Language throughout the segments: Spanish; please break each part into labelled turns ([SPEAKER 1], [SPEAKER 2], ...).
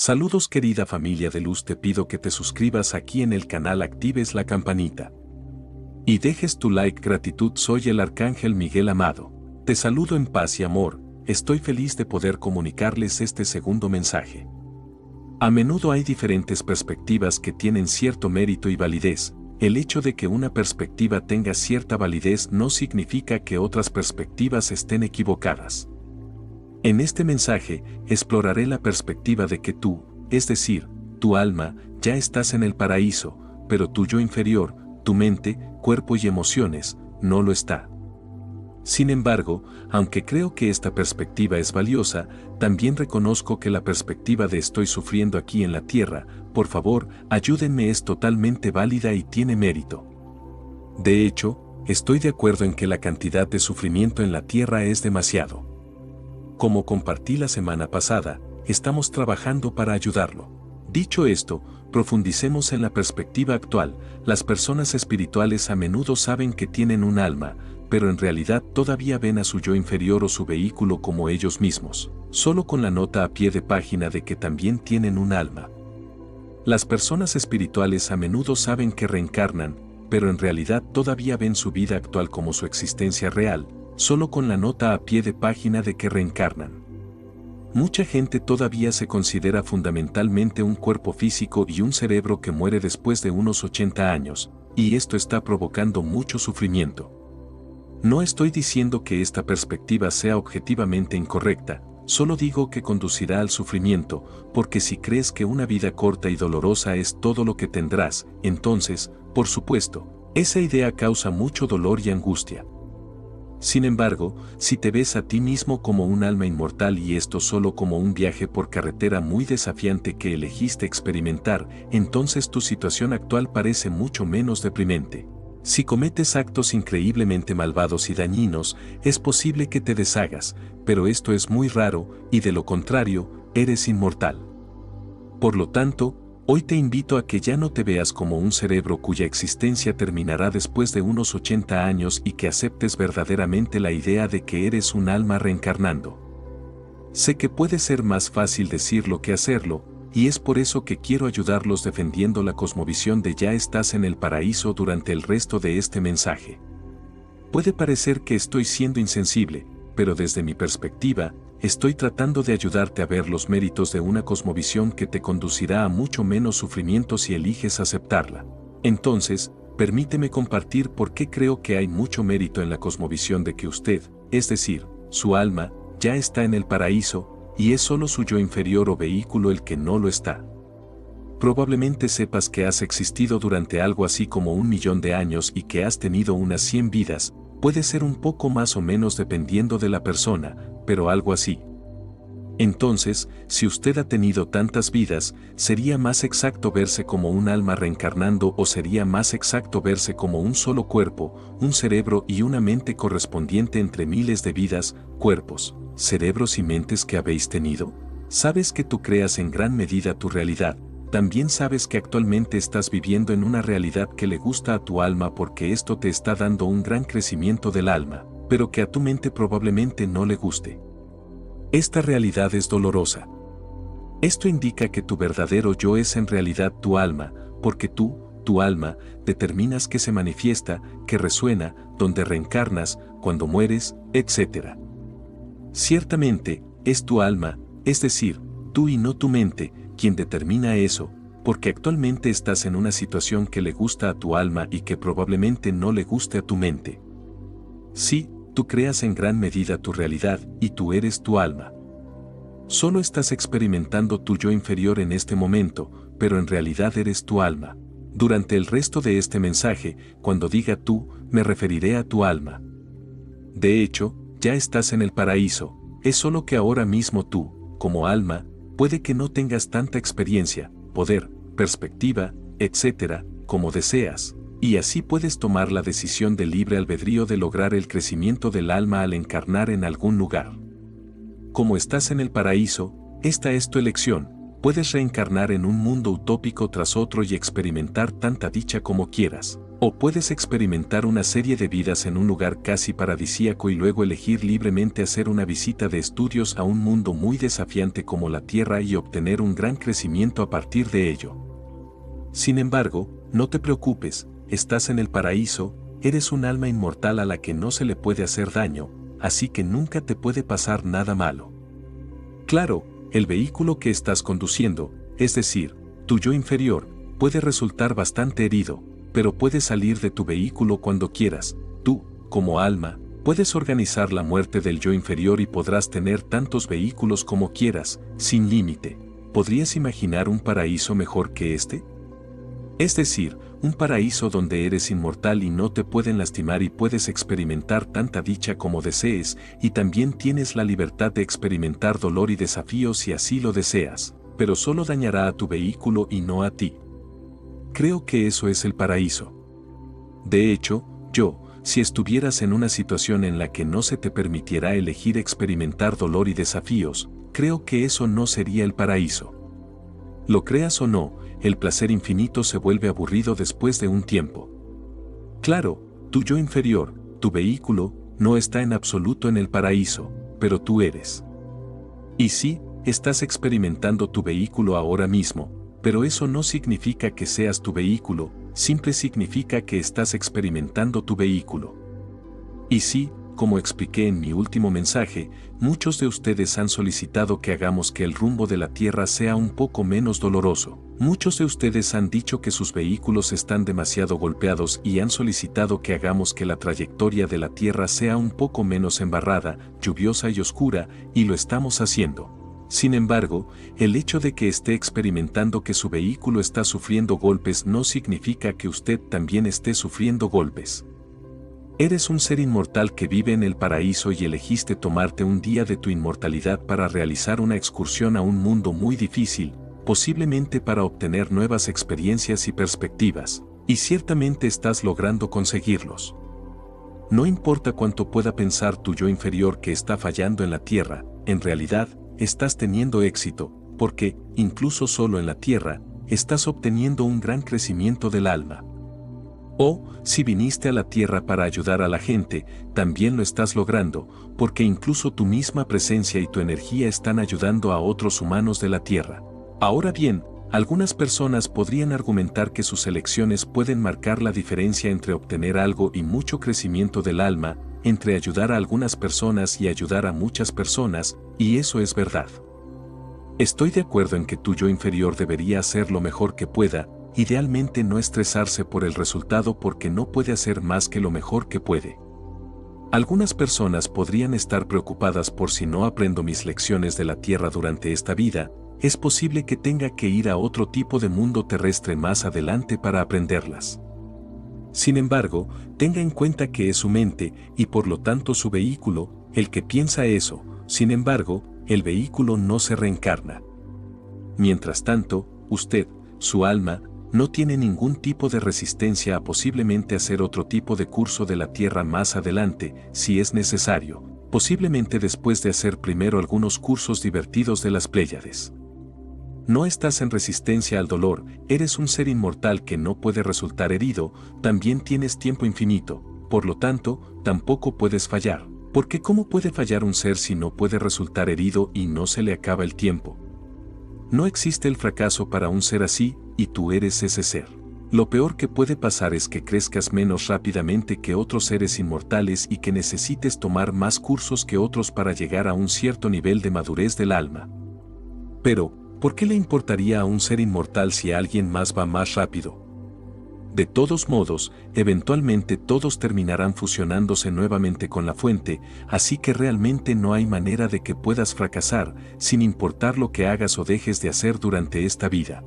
[SPEAKER 1] Saludos querida familia de luz, te pido que te suscribas aquí en el canal, actives la campanita y dejes tu like. Gratitud, soy el Arcángel Miguel Amado. Te saludo en paz y amor, estoy feliz de poder comunicarles este segundo mensaje. A menudo hay diferentes perspectivas que tienen cierto mérito y validez. El hecho de que una perspectiva tenga cierta validez no significa que otras perspectivas estén equivocadas. En este mensaje, exploraré la perspectiva de que tú, es decir, tu alma, ya estás en el paraíso, pero tu yo inferior, tu mente, cuerpo y emociones, no lo está. Sin embargo, aunque creo que esta perspectiva es valiosa, también reconozco que la perspectiva de estoy sufriendo aquí en la tierra, por favor, ayúdenme, es totalmente válida y tiene mérito. De hecho, estoy de acuerdo en que la cantidad de sufrimiento en la tierra es demasiado. Como compartí la semana pasada, estamos trabajando para ayudarlo. Dicho esto, profundicemos en la perspectiva actual. Las personas espirituales a menudo saben que tienen un alma, pero en realidad todavía ven a su yo inferior o su vehículo como ellos mismos, solo con la nota a pie de página de que también tienen un alma. Las personas espirituales a menudo saben que reencarnan, pero en realidad todavía ven su vida actual como su existencia real, solo con la nota a pie de página de que reencarnan. Mucha gente todavía se considera fundamentalmente un cuerpo físico y un cerebro que muere después de unos 80 años, y esto está provocando mucho sufrimiento. No estoy diciendo que esta perspectiva sea objetivamente incorrecta, solo digo que conducirá al sufrimiento, porque si crees que una vida corta y dolorosa es todo lo que tendrás, entonces, por supuesto, esa idea causa mucho dolor y angustia. Sin embargo, si te ves a ti mismo como un alma inmortal y esto solo como un viaje por carretera muy desafiante que elegiste experimentar, entonces tu situación actual parece mucho menos deprimente. Si cometes actos increíblemente malvados y dañinos, es posible que te deshagas, pero esto es muy raro, y de lo contrario, eres inmortal. Por lo tanto, hoy te invito a que ya no te veas como un cerebro cuya existencia terminará después de unos 80 años y que aceptes verdaderamente la idea de que eres un alma reencarnando. Sé que puede ser más fácil decirlo que hacerlo, y es por eso que quiero ayudarlos defendiendo la cosmovisión de ya estás en el paraíso durante el resto de este mensaje. Puede parecer que estoy siendo insensible, pero desde mi perspectiva, estoy tratando de ayudarte a ver los méritos de una cosmovisión que te conducirá a mucho menos sufrimiento si eliges aceptarla. Entonces, permíteme compartir por qué creo que hay mucho mérito en la cosmovisión de que usted, es decir, su alma, ya está en el paraíso, y es solo su yo inferior o vehículo el que no lo está. Probablemente sepas que has existido durante algo así como 1.000.000 de años y que has tenido unas 100 vidas, puede ser un poco más o menos dependiendo de la persona, pero algo así. Entonces, si usted ha tenido tantas vidas, ¿sería más exacto verse como un alma reencarnando o sería más exacto verse como un solo cuerpo, un cerebro y una mente correspondiente entre miles de vidas, cuerpos, cerebros y mentes que habéis tenido? Sabes que tú creas en gran medida tu realidad. También sabes que actualmente estás viviendo en una realidad que le gusta a tu alma porque esto te está dando un gran crecimiento del alma, pero que a tu mente probablemente no le guste. Esta realidad es dolorosa. Esto indica que tu verdadero yo es en realidad tu alma, porque tú, tu alma, determinas qué se manifiesta, qué resuena, dónde reencarnas, cuando mueres, etc. Ciertamente, es tu alma, es decir, tú y no tu mente, quien determina eso, porque actualmente estás en una situación que le gusta a tu alma y que probablemente no le guste a tu mente. Sí, tú creas en gran medida tu realidad y tú eres tu alma. Solo estás experimentando tu yo inferior en este momento, pero en realidad eres tu alma. Durante el resto de este mensaje, cuando diga tú, me referiré a tu alma. De hecho, ya estás en el paraíso, es solo que ahora mismo tú, como alma, puede que no tengas tanta experiencia, poder, perspectiva, etc., como deseas, y así puedes tomar la decisión de libre albedrío de lograr el crecimiento del alma al encarnar en algún lugar. Como estás en el paraíso, esta es tu elección, puedes reencarnar en un mundo utópico tras otro y experimentar tanta dicha como quieras. O puedes experimentar una serie de vidas en un lugar casi paradisíaco y luego elegir libremente hacer una visita de estudios a un mundo muy desafiante como la Tierra y obtener un gran crecimiento a partir de ello. Sin embargo, no te preocupes, estás en el paraíso, eres un alma inmortal a la que no se le puede hacer daño, así que nunca te puede pasar nada malo. Claro, el vehículo que estás conduciendo, es decir, tu yo inferior, puede resultar bastante herido, pero puedes salir de tu vehículo cuando quieras. Tú, como alma, puedes organizar la muerte del yo inferior y podrás tener tantos vehículos como quieras, sin límite. ¿Podrías imaginar un paraíso mejor que este? Es decir, un paraíso donde eres inmortal y no te pueden lastimar y puedes experimentar tanta dicha como desees, y también tienes la libertad de experimentar dolor y desafíos si así lo deseas, pero solo dañará a tu vehículo y no a ti. Creo que eso es el paraíso. De hecho, si estuvieras en una situación en la que no se te permitiera elegir experimentar dolor y desafíos, creo que eso no sería el paraíso. Lo creas o no, el placer infinito se vuelve aburrido después de un tiempo. Claro, tu yo inferior, tu vehículo, no está en absoluto en el paraíso, pero tú eres. Y sí, estás experimentando tu vehículo ahora mismo, pero eso no significa que seas tu vehículo, simple significa que estás experimentando tu vehículo. Y sí, como expliqué en mi último mensaje, muchos de ustedes han solicitado que hagamos que el rumbo de la Tierra sea un poco menos doloroso. Muchos de ustedes han dicho que sus vehículos están demasiado golpeados y han solicitado que hagamos que la trayectoria de la Tierra sea un poco menos embarrada, lluviosa y oscura, y lo estamos haciendo. Sin embargo, el hecho de que esté experimentando que su vehículo está sufriendo golpes no significa que usted también esté sufriendo golpes. Eres un ser inmortal que vive en el paraíso y elegiste tomarte un día de tu inmortalidad para realizar una excursión a un mundo muy difícil, posiblemente para obtener nuevas experiencias y perspectivas, y ciertamente estás logrando conseguirlos. No importa cuánto pueda pensar tu yo inferior que está fallando en la Tierra, en realidad, estás teniendo éxito, porque, incluso solo en la Tierra, estás obteniendo un gran crecimiento del alma. O, si viniste a la Tierra para ayudar a la gente, también lo estás logrando, porque incluso tu misma presencia y tu energía están ayudando a otros humanos de la Tierra. Ahora bien, algunas personas podrían argumentar que sus elecciones pueden marcar la diferencia entre obtener algo y mucho crecimiento del alma, entre ayudar a algunas personas y ayudar a muchas personas, y eso es verdad. Estoy de acuerdo en que tu yo inferior debería hacer lo mejor que pueda, idealmente no estresarse por el resultado porque no puede hacer más que lo mejor que puede. Algunas personas podrían estar preocupadas por si no aprendo mis lecciones de la Tierra durante esta vida, es posible que tenga que ir a otro tipo de mundo terrestre más adelante para aprenderlas. Sin embargo, tenga en cuenta que es su mente y por lo tanto su vehículo, el que piensa eso. Sin embargo, el vehículo no se reencarna. Mientras tanto, usted, su alma, no tiene ningún tipo de resistencia a posiblemente hacer otro tipo de curso de la Tierra más adelante, si es necesario, posiblemente después de hacer primero algunos cursos divertidos de las Pléyades. No estás en resistencia al dolor, eres un ser inmortal que no puede resultar herido, también tienes tiempo infinito, por lo tanto, tampoco puedes fallar. Porque ¿cómo puede fallar un ser si no puede resultar herido y no se le acaba el tiempo? No existe el fracaso para un ser así, y tú eres ese ser. Lo peor que puede pasar es que crezcas menos rápidamente que otros seres inmortales y que necesites tomar más cursos que otros para llegar a un cierto nivel de madurez del alma. Pero, ¿por qué le importaría a un ser inmortal si alguien más va más rápido? De todos modos, eventualmente todos terminarán fusionándose nuevamente con la fuente, así que realmente no hay manera de que puedas fracasar, sin importar lo que hagas o dejes de hacer durante esta vida.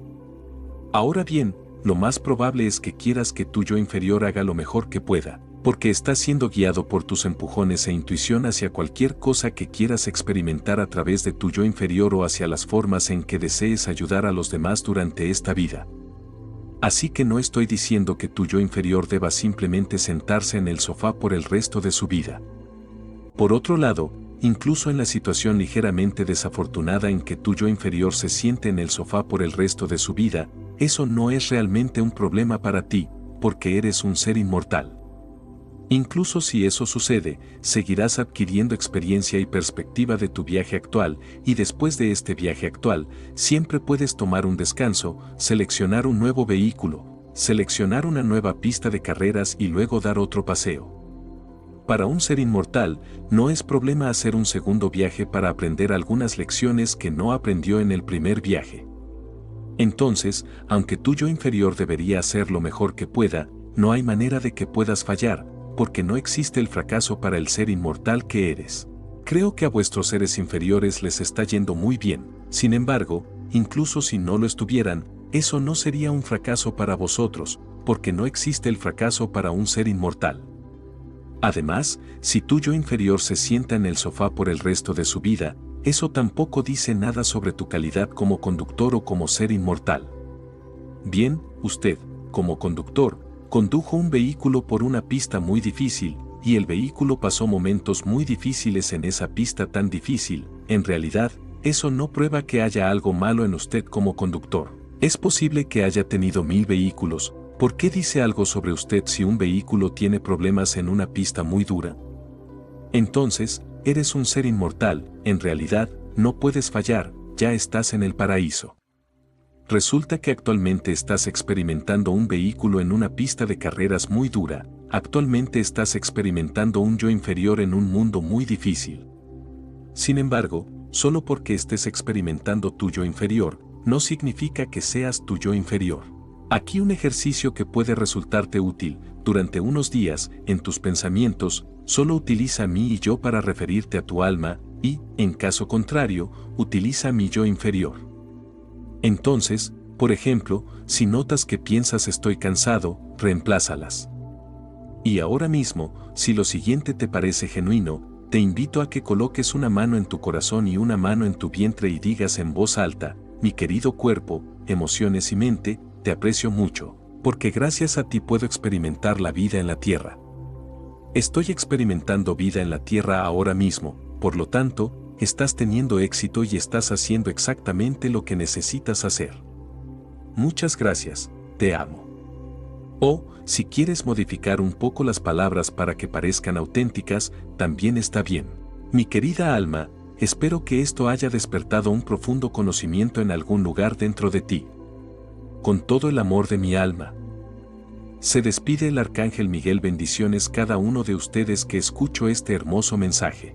[SPEAKER 1] Ahora bien, lo más probable es que quieras que tu yo inferior haga lo mejor que pueda, porque estás siendo guiado por tus empujones e intuición hacia cualquier cosa que quieras experimentar a través de tu yo inferior o hacia las formas en que desees ayudar a los demás durante esta vida. Así que no estoy diciendo que tu yo inferior deba simplemente sentarse en el sofá por el resto de su vida. Por otro lado, incluso en la situación ligeramente desafortunada en que tu yo inferior se siente en el sofá por el resto de su vida, eso no es realmente un problema para ti, porque eres un ser inmortal. Incluso si eso sucede, seguirás adquiriendo experiencia y perspectiva de tu viaje actual, y después de este viaje actual, siempre puedes tomar un descanso, seleccionar un nuevo vehículo, seleccionar una nueva pista de carreras y luego dar otro paseo. Para un ser inmortal, no es problema hacer un segundo viaje para aprender algunas lecciones que no aprendió en el primer viaje. Entonces, aunque tu yo inferior debería hacer lo mejor que pueda, no hay manera de que puedas fallar, porque no existe el fracaso para el ser inmortal que eres. Creo que a vuestros seres inferiores les está yendo muy bien. Sin embargo, incluso si no lo estuvieran, eso no sería un fracaso para vosotros, porque no existe el fracaso para un ser inmortal. Además, si tu yo inferior se sienta en el sofá por el resto de su vida, eso tampoco dice nada sobre tu calidad como conductor o como ser inmortal. Bien, usted, como conductor, condujo un vehículo por una pista muy difícil, y el vehículo pasó momentos muy difíciles en esa pista tan difícil. En realidad, eso no prueba que haya algo malo en usted como conductor. Es posible que haya tenido 1000 vehículos. ¿Por qué dice algo sobre usted si un vehículo tiene problemas en una pista muy dura? Entonces, eres un ser inmortal, en realidad, no puedes fallar, ya estás en el paraíso. Resulta que actualmente estás experimentando un vehículo en una pista de carreras muy dura, actualmente estás experimentando un yo inferior en un mundo muy difícil. Sin embargo, solo porque estés experimentando tu yo inferior, no significa que seas tu yo inferior. Aquí un ejercicio que puede resultarte útil, durante unos días, en tus pensamientos, solo utiliza mi y yo para referirte a tu alma, y, en caso contrario, utiliza mi yo inferior. Entonces, por ejemplo, si notas que piensas estoy cansado, reemplázalas. Y ahora mismo, si lo siguiente te parece genuino, te invito a que coloques una mano en tu corazón y una mano en tu vientre y digas en voz alta, mi querido cuerpo, emociones y mente, te aprecio mucho, porque gracias a ti puedo experimentar la vida en la tierra. Estoy experimentando vida en la tierra ahora mismo, por lo tanto, estás teniendo éxito y estás haciendo exactamente lo que necesitas hacer. Muchas gracias, te amo. O, si quieres modificar un poco las palabras para que parezcan auténticas, también está bien. Mi querida alma, espero que esto haya despertado un profundo conocimiento en algún lugar dentro de ti. Con todo el amor de mi alma. Se despide el Arcángel Miguel. Bendiciones cada uno de ustedes que escucho este hermoso mensaje.